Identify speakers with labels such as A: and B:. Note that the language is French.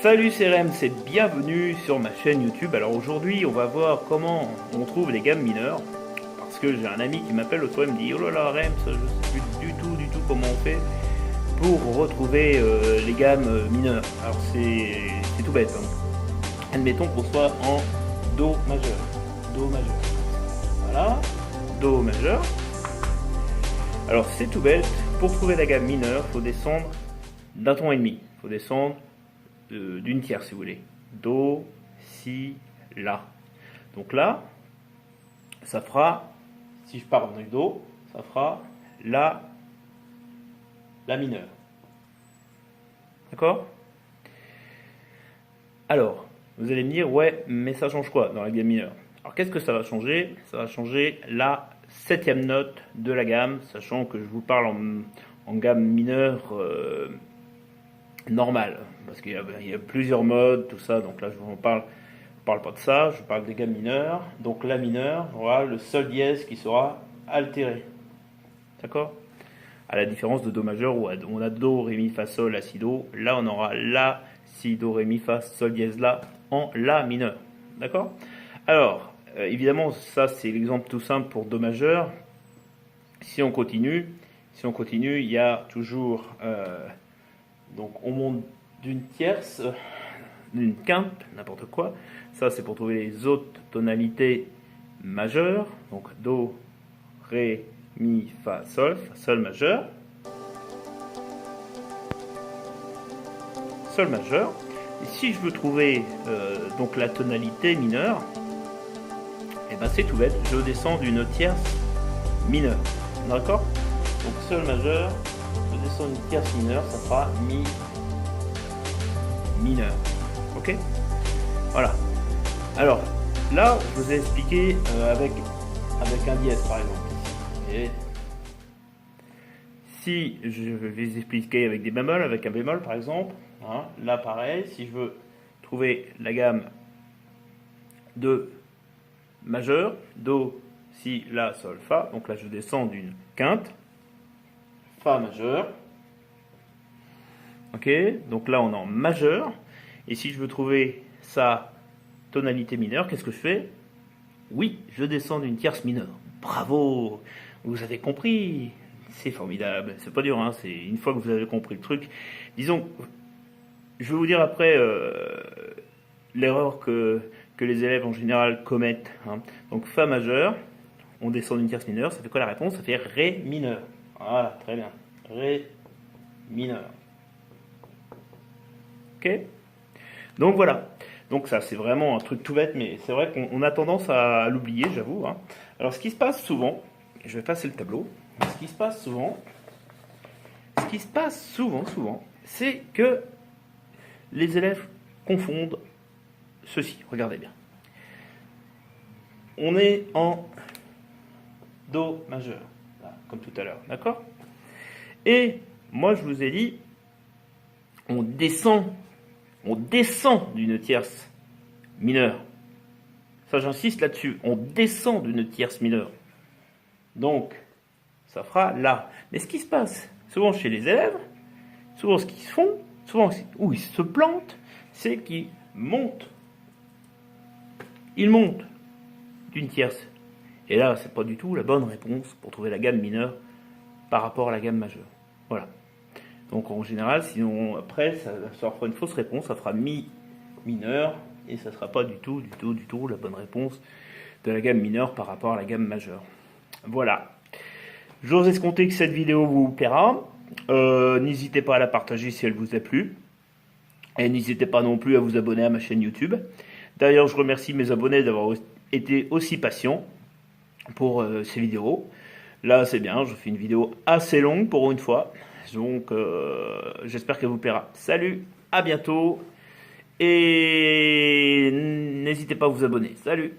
A: Salut c'est Rem, c'est bienvenue sur ma chaîne YouTube. Alors aujourd'hui on va voir comment on trouve les gammes mineures. Parce que j'ai un ami qui m'appelle l'autre fois et me dit: oh là là Rem, ça, je sais plus du tout comment on fait pour retrouver les gammes mineures. Alors c'est tout bête, hein. Admettons qu'on soit en Do majeur. Do majeur. Voilà. Do majeur. Alors c'est tout bête, pour trouver la gamme mineure, il faut descendre d'un ton et demi. Il faut descendre d'une tierce si vous voulez. Do, Si, La. Donc là, ça fera, si je pars du Do, ça fera La mineur. D'accord? Alors, vous allez me dire, ouais, mais ça change quoi dans la gamme mineure? Alors qu'est-ce que ça va changer? Ça va changer la septième note de la gamme, sachant que je vous parle en gamme mineure normale, parce qu'il y a plusieurs modes, tout ça, donc là je vous parle pas de ça, je parle des gammes mineures. Donc la mineure aura le sol dièse qui sera altéré, d'accord? À la différence de Do majeur où on a Do, Ré, Mi, Fa, Sol, La, Si, Do, là on aura La, Si, Do, Ré, Mi, Fa, Sol dièse, La en La mineur, d'accord? Alors évidemment ça c'est l'exemple tout simple pour Do majeur. Si on continue, il y a toujours donc on monte d'une tierce, d'une quinte, n'importe quoi. Ça c'est pour trouver les autres tonalités majeures. Donc Do, Ré, Mi, Fa, Sol majeur, Sol majeur. Et si je veux trouver donc la tonalité mineure, et ben c'est tout bête, je descends d'une tierce mineure. D'accord? Donc Sol majeur, je descends une tierce mineure, ça fera Mi mineur. Ok? Voilà. Alors, là, je vous ai expliqué avec un dièse par exemple. Et si je vais vous expliquer avec des bémols, avec un bémol par exemple, hein, là pareil, si je veux trouver la gamme de majeur, Do, Si, La, Sol, Fa, donc là je descends d'une quinte, Fa majeur. Ok, donc là on est en majeur. Et si je veux trouver sa tonalité mineure, qu'est-ce que je fais? Oui, je descends d'une tierce mineure. Bravo, vous avez compris. C'est formidable. C'est pas dur, hein. C'est une fois que vous avez compris le truc. Disons, je vais vous dire après l'erreur que les élèves en général commettent, hein. Donc Fa majeur, on descend d'une tierce mineure. Ça fait quoi la réponse? Ça fait Ré mineur. Voilà, très bien. Ré mineur. Ok? Donc voilà. Donc ça c'est vraiment un truc tout bête, mais c'est vrai qu'on a tendance à l'oublier, j'avoue, hein. Alors ce qui se passe souvent, je vais passer le tableau, ce qui se passe souvent, c'est que les élèves confondent ceci. Regardez bien. On est en Do majeur, là, comme tout à l'heure, d'accord? Et moi je vous ai dit, on descend d'une tierce mineure. Ça, j'insiste là-dessus. On descend d'une tierce mineure. Donc, ça fera La. Mais ce qui se passe souvent chez les élèves, souvent ce qu'ils font, souvent où ils se plantent, c'est qu'ils montent. Ils montent d'une tierce. Et là, c'est pas du tout la bonne réponse pour trouver la gamme mineure par rapport à la gamme majeure. Voilà. Donc en général, sinon après, ça fera une fausse réponse, ça fera Mi mineur, et ça ne sera pas du tout la bonne réponse de la gamme mineure par rapport à la gamme majeure. Voilà. J'ose escompter que cette vidéo vous plaira. N'hésitez pas à la partager si elle vous a plu. Et n'hésitez pas non plus à vous abonner à ma chaîne YouTube. D'ailleurs, je remercie mes abonnés d'avoir été aussi patients pour ces vidéos. Là, c'est bien, je fais une vidéo assez longue pour une fois. Donc, j'espère qu'elle vous plaira. Salut, à bientôt. Et n'hésitez pas à vous abonner. Salut!